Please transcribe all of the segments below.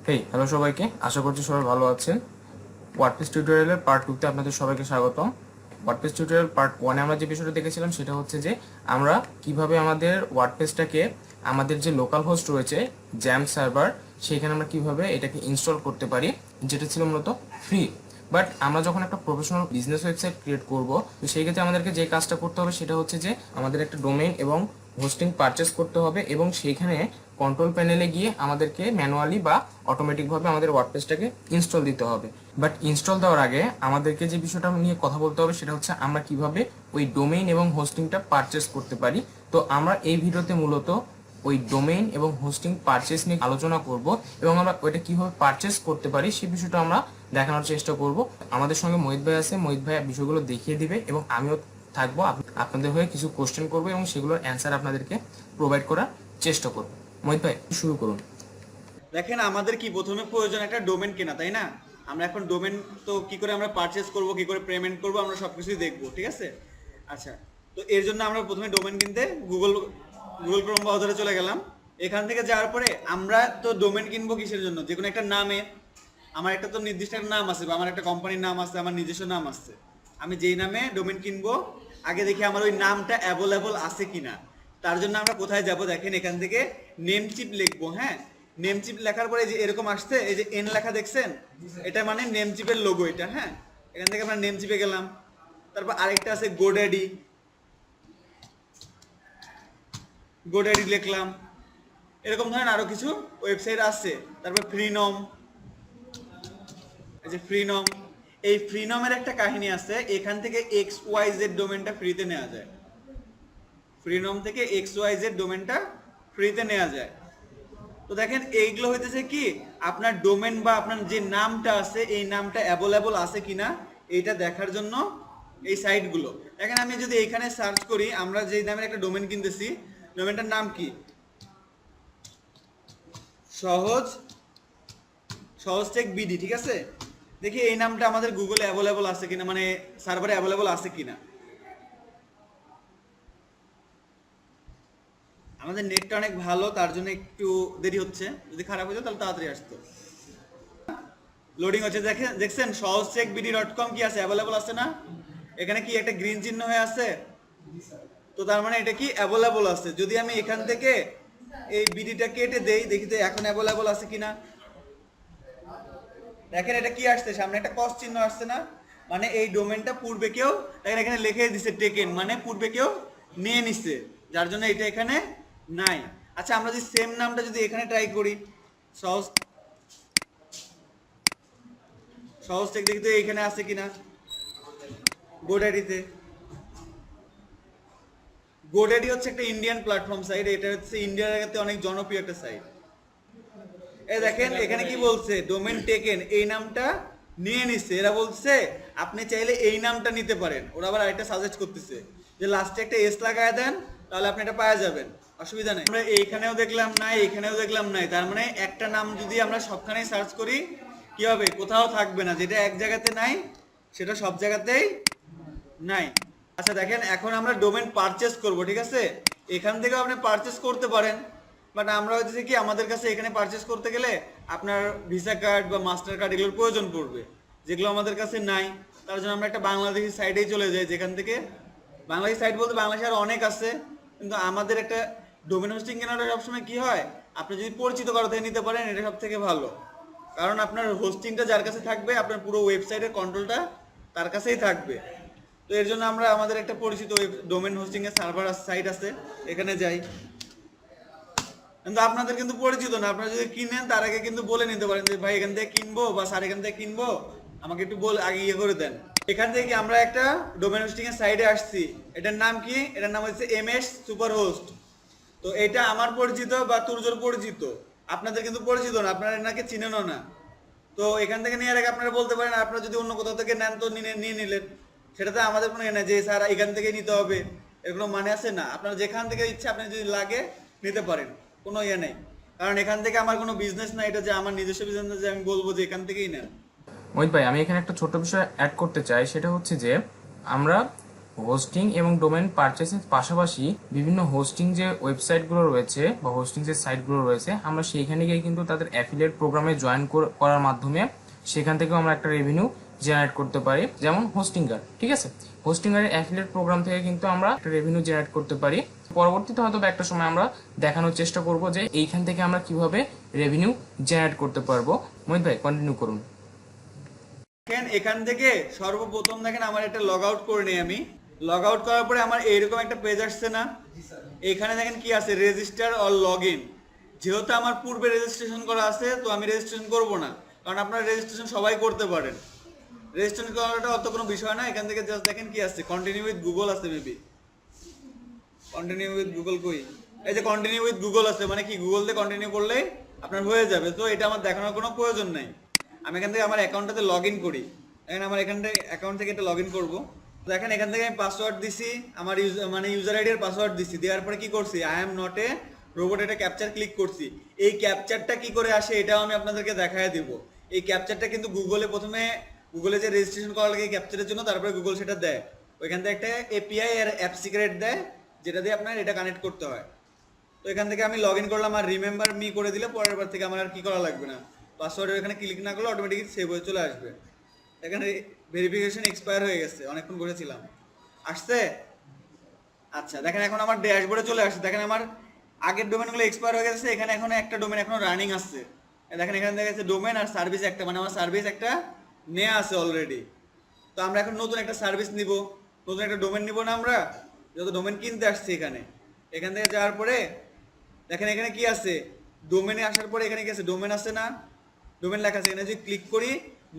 Hello সবাইকে, আশা করছি সবাই ভালো আছেন। ওয়ার্ডপ্রেস টিউটোরিয়ালের পার্ট 2 তে আপনাদের সবাইকে স্বাগতম। ওয়ার্ডপ্রেস টিউটোরিয়াল পার্ট 1 এ আমরা যে বিষয়টা দেখেছিলাম সেটা হচ্ছে যে আমরা কিভাবে আমাদের ওয়ার্ডপ্রেসটাকে আমাদের যে লোকাল হোস্ট রয়েছে জ্যাম সার্ভার, সেখানে আমরা কিভাবে এটাকে ইনস্টল করতে পারি, যেটা ছিল মূলত ফ্রি। বাট আমরা যখন একটা প্রফেশনাল বিজনেস ওয়েবসাইট ক্রিয়েট করব, তো সেই ক্ষেত্রে আমাদেরকে যে কাজটা করতে হবে সেটা হচ্ছে যে আমাদের একটা ডোমেইন এবং হোস্টিং পারচেস করতে হবে, এবং সেইখানে কন্ট্রোল প্যানেলে গিয়ে আমাদেরকে ম্যানুয়ালি বা অটোমেটিকভাবে আমাদের ওয়ার্ডপ্রেসটাকে ইনস্টল দিতে হবে। বাট ইনস্টল দেওয়ার আগে আমাদেরকে যে বিষয়টা নিয়ে কথা বলতে হবে সেটা হচ্ছে আমরা কিভাবে ওই ডোমেইন এবং হোস্টিংটা পারচেস করতে পারি। তো আমরা এই ভিডিওতে মূলত ওই ডোমেইন এবং হোস্টিং পারচেস নিয়ে আলোচনা করব, এবং আমরা ওইটা কিভাবে পারচেস করতে পারি সেই বিষয়টা আমরা দেখানোর চেষ্টা করব। আমাদের সঙ্গে মোহিত ভাই আছে, মোহিত ভাই বিষয়গুলো দেখিয়ে দিবে এবং আমিও থাকবো, আপনাদের হয়ে কিছু কোশ্চেন করবো এবং সেগুলোর অ্যান্সার আপনাদেরকে প্রোভাইড করার চেষ্টা করবো। মোহিত ভাই শুরু করুন। দেখেন, আমাদের কি প্রথমে প্রয়োজন একটা ডোমেন কেনা, তাই না? আমরা এখন ডোমেন তো কি করে আমরা পারচেজ করব, কি করে পেমেন্ট করব, আমরা সবকিছুই দেখব, ঠিক আছে? আচ্ছা, তো এর জন্য আমরা প্রথমে ডোমেন কিনতে গুগল ক্রোম ব্রাউজারে চলে গেলাম। এখান থেকে যাওয়ার পরে আমরা তো ডোমেন কিনবো কিসের জন্য? যে কোনো একটা নামে, আমার একটা তো নির্দিষ্ট একটা নাম আছে, বা আমার একটা কোম্পানির নাম আছে, আমার নিজস্ব নাম আছে। আমি যেই নামে ডোমেন কিনবো, আগে দেখি আমার ওই নামটা অ্যাভেলেবল আছে কিনা। তার জন্য আমরা কোথায় যাব? দেখেন, এখান থেকে নেমচিপ লিখবো। হ্যাঁ, নেমচিপ লেখার পরে যে এরকম আসছে, এই যে এন লেখা দেখছেন, এটা মানে নেমচিপের লোগো এটা। হ্যাঁ, এখান থেকে আমরা নেমচিপে গেলাম। তারপর আরেকটা আছে গোড্যাডি লিখলাম। এরকম ধরেন আরো কিছু ওয়েবসাইট আছে। তারপর ফ্রিনম, এই যে ফ্রিনম, এই ফ্রিনমের একটা কাহিনী আছে। এখান থেকে XYZ ডোমেনটা ফ্রিতে নেওয়া যায়। ফ্রিনম থেকে XYZ ডোমেনটা ফ্রিতে নেওয়া যায়। তো দেখেন, এইগুলো হইতেছে কি আপনার ডোমেন বা আপনার যে নামটা আছে এই নামটা অ্যাভেলেবল আছে কিনা এইটা দেখার জন্য এই সাইটগুলো। দেখেন, আমি যদি এখানে সার্চ করি, আমরা যে নামের একটা ডোমেন কিনতেছি, ডোমেনটার নাম কি? সহজ টেক বিডি, ঠিক আছে? দেখি এই নামটা আমাদের গুগলে অ্যাভেলেবল আছে কিনা, মানে সার্ভারে অ্যাভেলেবল আছে কিনা। আমাদের নেটটা অনেক ভালো, তার জন্য একটু দেরি হচ্ছে। যদি খারাপ হয়ে যায় তাহলে তাড়াতাড়ি আসতো। লোডিং হচ্ছে, দেখছেন সহজটেকবিডি.com কি আছে? অ্যাভেলেবল আছে না? এখানে কি একটা গ্রিন চিহ্ন হয়ে আছে? তো তার মানে এটা কি অ্যাভেলেবল আছে। যদি আমি এখান থেকে এই বিডিটা কেটে দেই, দেখি তো এখন অ্যাভেলেবল আছে কিনা। দেখেন, এটা কি আসছে? সামনে একটা ক্রস চিহ্ন আসছে না? মানে এই ডোমেনটা পূর্বে কেউ, দেখেন এখানে লিখে দিছে টেকেন, মানে পূর্বে কেউ নিয়ে নিছে, যার জন্য এটা এখানে নাই। আচ্ছা, আমরা যদি সেম নামটা যদি এখানে ট্রাই করি, সহজ টেক, দেখি তো এখানে আছে কিনা। গোড্যাডি হচ্ছে একটা ইন্ডিয়ান প্ল্যাটফর্ম সাইট। এটা হচ্ছে ইন্ডিয়ার অনেক জনপ্রিয় একটা সাইট। এই দেখেন, এখানে কি বলছে? ডোমেন টেকেন, এই নামটা নিয়ে নিচ্ছে। এরা বলছে আপনি চাইলে এই নামটা নিতে পারেন। ওরা আবার আরেকটা সাজেস্ট করতেছে যে লাস্টে একটা এস লাগায় দেন, তাহলে আপনি এটা পাওয়া যাবেন, অসুবিধা নেই। আমরা এইখানেও দেখলাম নাই, এইখানেও দেখলাম নাই। তার মানে একটা নাম যদি আমরা সবখানেই সার্চ করি, কি হবে? কোথাও থাকবে না। যেটা এক জায়গাতে নাই সেটা সব জায়গাতেই নাই। আচ্ছা দেখেন, এখন আমরা ডোমেন পারচেস করব, ঠিক আছে? এখান থেকেও আপনি পারচেস করতে পারেন, বাট আমরা হচ্ছে কি আমাদের কাছে এখানে পারচেস করতে গেলে আপনার ভিসা কার্ড বা মাস্টার কার্ড এগুলোর প্রয়োজন পড়বে, যেগুলো আমাদের কাছে নাই। তার জন্য আমরা একটা বাংলাদেশি সাইটেই চলে যাই, যেখান থেকে বাংলাদেশি সাইট বলতে বাংলাদেশে আরো অনেক আছে, কিন্তু আমাদের একটা ডোমেন হোস্টিং কেনাটা সবসময় কি হয়, আপনি যদি পরিচিত কারো থেকে নিতে পারেন এটা সব থেকে ভালো। কারণ আপনার হোস্টিংটা যার কাছে থাকবে, আপনার পুরো ওয়েবসাইটের কন্ট্রোলটা তার কাছেই থাকবে। তো এর জন্য আমরা আমাদের একটা পরিচিত ডোমেন হোস্টিং এর সার্ভার সাইট আছে, এখানে যাই। কিন্তু আপনাদের কিন্তু পরিচিত না, আপনারা যদি কিনেন তার আগে কিন্তু বলে নিতে পারেন যে ভাই এখান থেকে কিনবো বা স্যার এখান থেকে কিনবো, আমাকে একটু আগে ইয়ে করে দেন। এখান থেকে আমরা একটা ডোমেন হোস্টিং এর সাইডে আসছি। এটার নাম কি? এটার নাম হচ্ছে MS সুপার হোস্ট। তো এটা আমার পরিচিত বা তুরজোর পরিচিত, আপনাদের কিন্তু পরিচিত না, আপনারা এনাকে চিনেনও না। তো এখান থেকে নেওয়ার আগে আপনারা বলতে পারেন, আপনারা যদি অন্য কোথাও থেকে নেন তো নিয়ে নিলেন, সেটাতে আমাদের কোনো না যে স্যার এখান থেকে নিতে হবে, এগুলো মানে আছে না। আপনারা যেখান থেকে ইচ্ছা আপনি যদি লাগে নিতে পারেন, কোনো ইয়ে নেই। কারণ এখান থেকে আমার কোনো বিজনেস না, এটা যে আমার নিজস্ব বিজনেস যে আমি বলবো যে এখান থেকেই নেন। মোহিত ভাই, আমি এখানে একটা ছোট বিষয় অ্যাড করতে চাই, সেটা হচ্ছে যে আমরা হোস্টিং এবং ডোমেন পারচেসের পাশাপাশি বিভিন্ন হোস্টিং যে ওয়েবসাইটগুলো রয়েছে বা হোস্টিং যে সাইটগুলো রয়েছে, আমরা সেইখানে গিয়ে কিন্তু তাদের অ্যাফিলিয়েট প্রোগ্রামে জয়েন করার মাধ্যমে সেখান থেকেও আমরা একটা রেভিনিউ জেনারেট করতে পারি। যেমন হোস্টিংগার, ঠিক আছে, হোস্টিংগারের অ্যাফিলিয়েট প্রোগ্রাম থেকে কিন্তু আমরা একটা রেভিনিউ জেনারেট করতে পারি। পরবর্তীতে হয়তো একটা সময় আমরা দেখানোর চেষ্টা করব যে এইখান থেকে আমরা কিভাবে রেভিনিউ জেনারেট করতে পারবো। মোহিত ভাই কন্টিনিউ করুন। দেখেন এখান থেকে সর্বপ্রথম দেখেন আমার একটা লগ আউট করে নিই। আমি লগ আউট করার পরে আমার এইরকম একটা পেজ আসছে না, এখানে দেখেন কি আছে, রেজিস্টার অর লগ ইন। যেহেতু আমার পূর্বে রেজিস্ট্রেশন করা আছে, তো আমি রেজিস্ট্রেশন করব না, কারণ আপনারা রেজিস্ট্রেশন সবাই করতে পারেন। রেজিস্ট্রেশন করাটা অত কোনো বিষয় না। এখান থেকে জাস্ট দেখেন কি আছে, কন্টিনিউ উইথ গুগল আছে, মেবি কন্টিনিউ উইথ গুগল কই, এই যে কন্টিনিউ উইথ গুগল আছে, মানে কি গুগল দিয়ে কন্টিনিউ করলেই আপনার হয়ে যাবে। তো এটা আমার দেখানোর কোনো প্রয়োজন নাই। আমি এখান থেকে আমার অ্যাকাউন্টটাতে লগ ইন করি। দেখেন আমার এখান থেকে অ্যাকাউন্ট থেকে এটা লগ ইন করবো। দেখেন এখান থেকে আমি পাসওয়ার্ড দিছি, আমার ইউজার আইডি আর পাসওয়ার্ড দিছি। দেওয়ার পরে কি করছি, I am not a robot, এটা ক্যাপচার ক্লিক করছি। এই ক্যাপচারটা কি করে আসে এটাও আমি আপনাদেরকে দেখায় দিব। এই ক্যাপচারটা কিন্তু গুগলে প্রথমে, গুগলে যে রেজিস্ট্রেশন করা লাগে ক্যাপচারের জন্য, তারপরে গুগল সেটা দেয়। ওইখান থেকে একটা এপিআই আর অ্যাপ সিক্রেট দেয়, যেটা দিয়ে আপনার এটা কানেক্ট করতে হয়। তো এখান থেকে আমি লগ ইন করলাম, আর রিমেম্বার মি করে দিলে পরের বার থেকে আমার আর কি করা লাগবে না। পাসওয়ার্ডের এখানে ক্লিক না করলে অটোমেটিক সেভ হয়ে চলে আসবে। এখানে ভেরিফিকেশন এক্সপায়ার হয়ে গেছে, অনেকক্ষণ করেছিলাম। আসছে? আচ্ছা দেখেন এখন আমার ড্যাশবোর্ডে চলে আসছে। দেখেন আমার আগের ডোমেনগুলো এক্সপায়ার হয়ে গেছে, এখানে এখন একটা ডোমেন এখনো রানিং আসছে। দেখেন এখানে দেখা যাচ্ছে ডোমেন আর সার্ভিস একটা, মানে আমার সার্ভিস একটা নেওয়া আছে অলরেডি। তো আমরা এখন নতুন একটা সার্ভিস নিব, নতুন একটা ডোমেন নিব না আমরা, যত ডোমেন কিনতে আসছি এখানে। এখান থেকে যাওয়ার পরে দেখেন এখানে কি আছে, ডোমেনে আসার পরে এখানে কি আছে, ডোমেন আছে না, ডোমেন লেখা আছে। এখানে যদি ক্লিক করি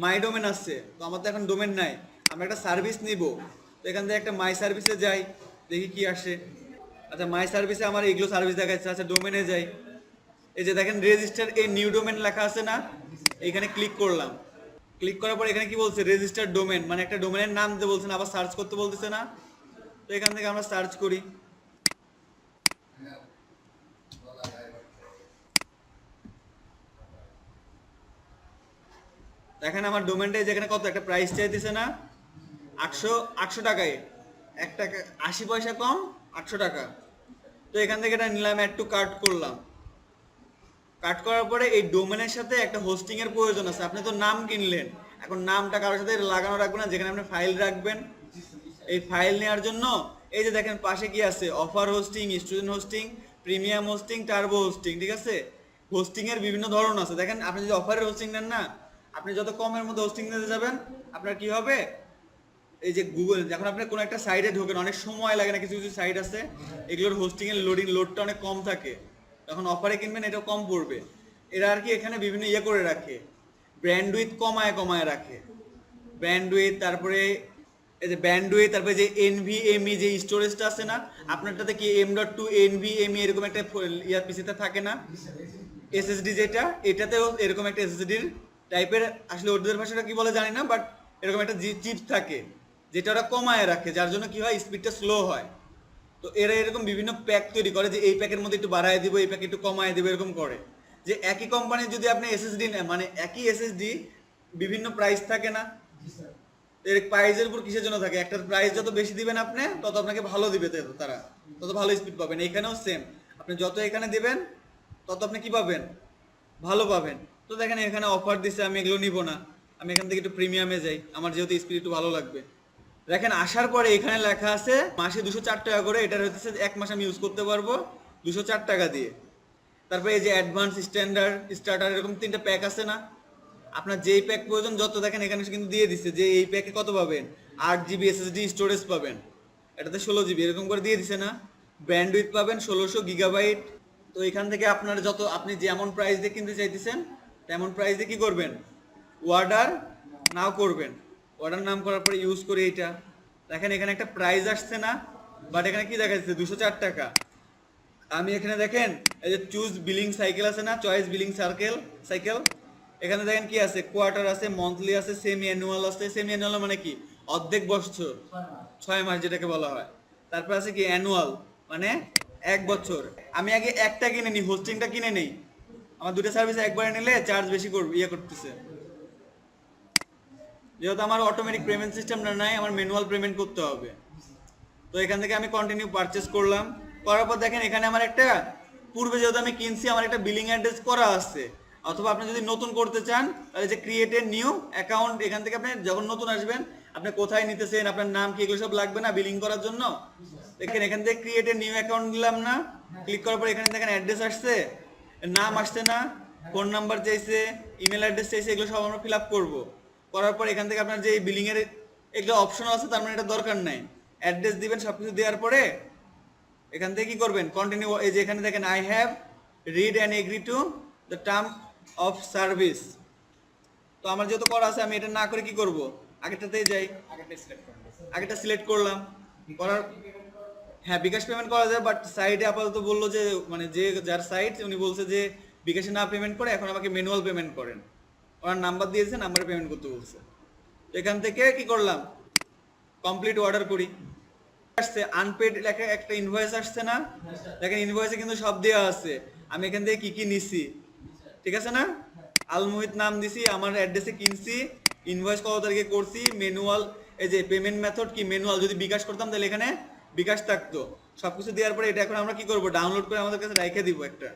মাই ডোমেন আসছে। তো আমার তো এখন ডোমেন নাই, আমরা একটা সার্ভিস নিব। তো এখান থেকে একটা মাই সার্ভিসে যাই, দেখি কি আসে। আচ্ছা মাই সার্ভিসে আমার এগুলো সার্ভিস দেখাচ্ছে। আচ্ছা ডোমেনে যাই, এই যে দেখেন রেজিস্টার এ নিউ ডোমেন লেখা আছে না, এখানে ক্লিক করলাম। ক্লিক করার পর এখানে কি বলছে, রেজিস্টার ডোমেন, মানে একটা ডোমেনের নাম দিতে বলছে না, আবার সার্চ করতে বলতেছে না। তো এখান থেকে আমরা সার্চ করি। দেখেন আমার ডোমেনটা যেখানে কত একটা প্রাইস চাইতেছে না, 800 টাকায়, 1 টাকা 80 পয়সা কম, 800 টাকা। তো এখান থেকে এটা নিলাম, একটু কাট করলাম। কাট করার পরে এই ডোমেনের সাথে একটা হোস্টিং এর প্রয়োজন আছে। আপনি তো নাম কিনলেন, এখন নামটা কারোর সাথে লাগানো রাখবেন না, যেখানে আপনি ফাইল রাখবেন। এই ফাইল নেওয়ার জন্য এই যে দেখেন পাশে কি আছে, offer hosting, student hosting, premium hosting, turbo hosting, ঠিক আছে। হোস্টিং এর বিভিন্ন ধরন আছে। দেখেন আপনি যদি অফারের হোস্টিং নেন না, আপনি যত কমের মধ্যে হোস্টিং নিতে যাবেন, আপনার কি হবে, এই যে গুগল, যখন আপনি কোনো একটা সাইটে ঢোকেন অনেক সময় লাগে না, কিছু কিছু সাইট আছে এগুলোর হোস্টিং এর লোডটা অনেক কম থাকে, তখন অফারে কিনবেন এটা কম পড়বে। এরা আর কি এখানে বিভিন্ন ইয়ে করে রাখে, ব্র্যান্ডউইথ কমায় কমায় রাখে, ব্র্যান্ডউইথ, তারপরে এই যে ব্যান্ডউইথ, তারপরে যে এনভিএমই যে স্টোরেজটা আছে না, আপনারটাতে কি M.2 এনভিএমই এরকম একটা ইয়ার পিসিতে থাকে না, এসএসডি যেটা, এটাতেও এরকম একটা এসএসডির টাইপের, আসলে ওদের ভাষাটা কি বলে জানি না, বাট এরকম একটা চিপ থাকে যেটা ওরা কমায় রাখে, যার জন্য কি হয়, স্পিডটা স্লো হয়। তো এরা এরকম বিভিন্ন প্যাক তৈরি করে, যে এই প্যাকের মধ্যে একটু বাড়ায় দিব, এই প্যাক একটু কমায় দিব, এরকম করে। যে একই কোম্পানির যদি আপনি এসএসডি নেন, মানে একই এসএসডি বিভিন্ন প্রাইস থাকে না, এর প্রাইজের উপর কিসের জন্য থাকে, একটার প্রাইস যত বেশি দিবেন আপনি, তত আপনাকে ভালো দিবে তারা, তত ভালো স্পিড পাবেন। এখানেও সেম, আপনি যত এখানে দিবেন তত আপনি কি পাবেন, ভালো পাবেন। তো দেখেন এখানে অফার দিছে, আমি এগুলো নিব না, আমি এখান থেকে একটু প্রিমিয়ামে যাই, আমার যেহেতু স্পিড একটু ভালো লাগবে। দেখেন আসার পরে এখানে লেখা আছে মাসে 204 টাকা করে, এটার হচ্ছে 1 মাস আমি ইউজ করতে পারবো 204 টাকা দিয়ে। তারপরে এই যে অ্যাডভান্স, স্ট্যান্ডার্ড, স্টার্টার, এরকম 3টা প্যাক আছে না, আপনার যেই প্যাক প্রয়োজন যত, দেখেন এখানে কিন্তু দিয়ে দিচ্ছে যে এই প্যাকে কত পাবেন, 8 GB SSD স্টোরেজ পাবেন, এটাতে 16 GB এরকম করে দিয়ে দিছে না, ব্যান্ডউইথ পাবেন 1600 গিগাবাইট। তো এখান থেকে আপনার যত, আপনি যেমন প্রাইস দিয়ে কিনতে চাইতেছেন তেমন প্রাইস দিয়ে কি করবেন, অর্ডার নাও করবেন। অর্ডার নাম করার পরে ইউজ করে এইটা দেখেন এখানে একটা প্রাইস আসছে না, বাট এখানে কি দেখা যাচ্ছে 204 টাকা। আমি এখানে দেখেন এই যে চুজ বিলিং সাইকেল আছে না, চয়েস বিলিং সাইকেল, এখানে দেখেন কি আছে, কোয়ার্টার আছে, মন্থলি আছে, সেমি অ্যানুয়াল আছে। সেমি অ্যানুয়াল মানে কি, অর্ধেক বছর, 6 মাস যেটাকে বলা হয়। তারপর আছে কি অ্যানুয়াল, মানে 1 বছর। আমি আগে একটা কিনে নিই, হোস্টিংটা কিনে নেই, আমার দুটো সার্ভিস একবারে নিলে চার্জ বেশি করবে, করতেছে। যেহেতু আমার অটোমেটিক পেমেন্ট সিস্টেমটা নাই, আমার ম্যানুয়াল পেমেন্ট করতে হবে। তো এখান থেকে আমি কন্টিনিউ পারচেস করলাম, করার পর দেখেন এখানে আমার একটা পূর্বে যেহেতু আমি কিনছি আমার একটা বিলিং অ্যাড্রেস করা আছে। অথবা আপনি যদি নতুন করতে চান তাহলে যে ক্রিয়েট এ নিউ অ্যাকাউন্ট, এখান থেকে আপনি যখন নতুন আসবেন আপনি কোথায় নিতেছেন, আপনার নাম কি, এগুলো সব লাগবে না বিলিং করার জন্য। দেখেন এখান থেকে ক্রিয়েট এ নিউ অ্যাকাউন্ট দিলাম না, ক্লিক করার পর এখানে দেখেন অ্যাড্রেস আসছে, নাম আসছে না, ফোন নাম্বার চাইছে, ইমেল অ্যাড্রেস চাইছে, এগুলো সব আমরা ফিল আপ করবো। করার পর এখান থেকে আপনার যে বিলিং এর এগুলো অপশন আছে তার মানে এটা দরকার নাই, অ্যাড্রেস দিবেন সবকিছু দেওয়ার পরে এখান থেকে কি করবেন কন্টিনিউ। এই যে এখানে দেখেন I have read and agree to the term of service. তো আমার যেহেতু করা আছে আমি এটা না করে কি করব, আগেরটাতেই যাই, আগেরটা সিলেক্ট করলাম, করার হ্যাঁ বিকাশ পেমেন্ট করা যায়, বাট সাইটে আপাতত বললো যে মানে যে যার সাইট উনি বলছে যে বিকাশে না পেমেন্ট করে এখন আমাকে ম্যানুয়াল পেমেন্ট করেন, ওনার নাম্বার দিয়েছে, নাম্বারে পেমেন্ট করতে বলছে। তো এখান থেকে কি করলাম কমপ্লিট অর্ডার করি, আসছে আনপেড লেখা একটা ইনভয়েস আসছে না, দেখেন ইনভয়েসে কিন্তু সব দেওয়া আছে আমি এখান থেকে কি কি নিছি, ঠিক আছে না, আলমোহিত নাম দিছি, আমার অ্যাড্রেসে কিনছি, ইনভয়েস কত তারিখে করছি, ম্যানুয়াল এই যে পেমেন্ট মেথড কি ম্যানুয়াল, যদি বিকাশ করতাম তাহলে এখানে বিকাশ থাকতো, সবকিছু দেওয়ার পরে এটা এখন আমরা কি করব ডাউনলোড করে আমাদের কাছে রেখে দিব একটা,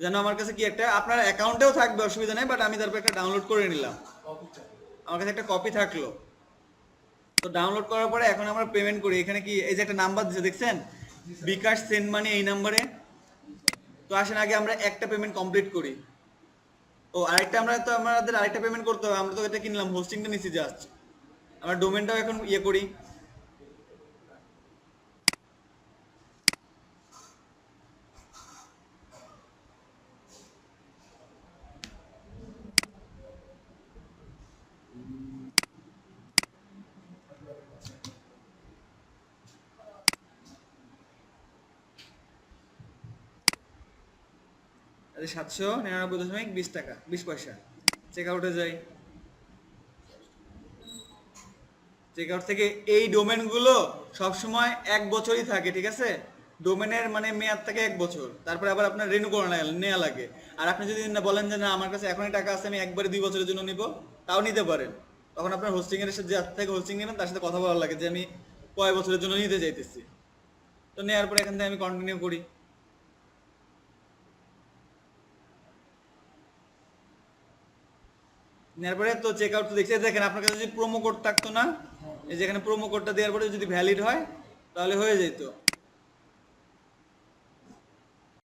যেন আমার কাছে কি একটা আপনার অ্যাকাউন্টেও থাকবে অসুবিধা নেই, বাট আমি তারপর একটা ডাউনলোড করে নিলাম, আমার কাছে একটা কপি থাকলো। তো ডাউনলোড করার পরে এখন আমরা পেমেন্ট করি, এখানে কি এই যে একটা নাম্বার দিচ্ছে দেখছেন বিকাশ সেন্ড মানি, এই নাম্বারে। তো আসেন আগে আমরা একটা পেমেন্ট কমপ্লিট করি। ও আরেকটা আমাদের আরেকটা পেমেন্ট করতে হবে, আমরা তো এটা কিনলাম, হোস্টিংটা নিচ্ছি জাস্ট, আমরা ডোমেনটাও এখন ইয়ে করি। আচ্ছা 799.20 টাকা 20 পয়সা, চেক আউটে যাই, চেক আউট থেকে এই ডোমেনগুলো সবসময় 1 বছরই থাকে, ঠিক আছে, ডোমেনের মানে মেয়াদ থাকে 1 বছর, তারপরে আবার আপনার রিনিউ করে নেওয়া লাগে। আর আপনি যদি না বলেন যে না আমার কাছে এখনই টাকা আছে আমি একবারে 2 বছরের জন্য নিব, তাও নিতে পারেন, তখন আপনার হোস্টিং এর সাথে যার থেকে হোস্টিং নেবেন তার সাথে কথা বলা লাগে যে আমি কয় বছরের জন্য নিতে চাইতেছি। তো নেওয়ার পরে এখান থেকে আমি কন্টিনিউ করি। নেওয়ার পরে তো চেক আউট দেখছে, দেখেন আপনার কাছে যদি প্রোমো কোড থাকতো না, এই যেখানে প্রোমো কোডটা দেওয়ার পরে যদি ভ্যালিড হয় তাহলে হয়ে যেত।